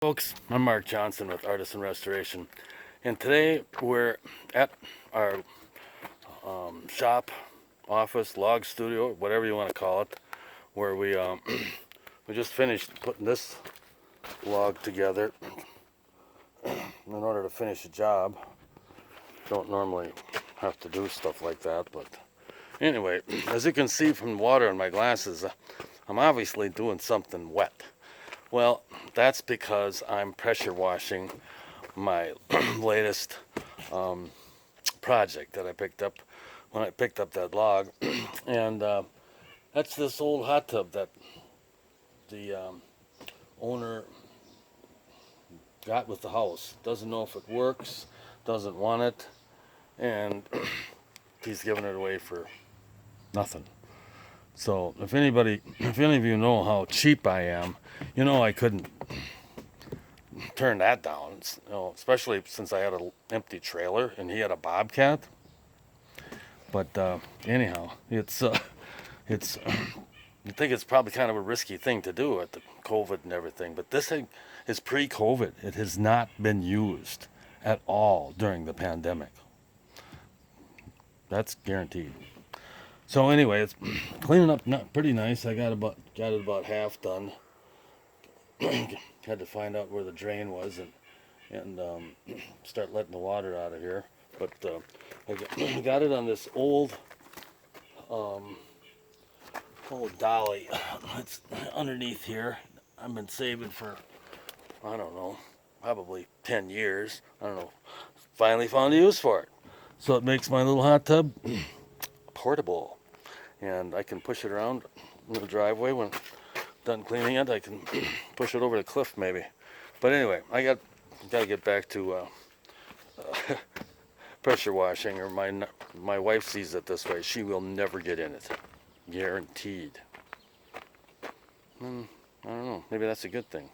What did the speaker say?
Folks, I'm Mark Johnson with Artisan Restoration, and today we're at our shop, office, log studio, whatever you want to call it, where we we just finished putting this log together in order to finish a job. Don't normally have to do stuff like that, but anyway, as you can see from the water in my glasses, I'm obviously doing something wet. Well, that's because I'm pressure washing my latest project that I picked up when I picked up that log. And that's this old hot tub that the owner got with the house. Doesn't know if it works, doesn't want it, and he's giving it away for nothing. So if any of you know how cheap I am, you know I couldn't turn that down. Especially since I had an empty trailer and he had a Bobcat. But anyhow, it's I think it's probably kind of a risky thing to do at the COVID and everything. But this thing is pre-COVID. It has not been used at all during the pandemic. That's guaranteed. So anyway, it's cleaning up not pretty nice. I got it about half done. Had to find out where the drain was and start letting the water out of here. But I got it on this old dolly. It's underneath here. I've been saving for, I don't know, probably 10 years. I don't know. Finally found a use for it. So it makes my little hot tub portable. And I can push it around in the driveway when done cleaning it. I can push it over the cliff maybe. But anyway, I got to get back to pressure washing, or my wife sees it this way. She will never get in it, guaranteed. I don't know. Maybe that's a good thing.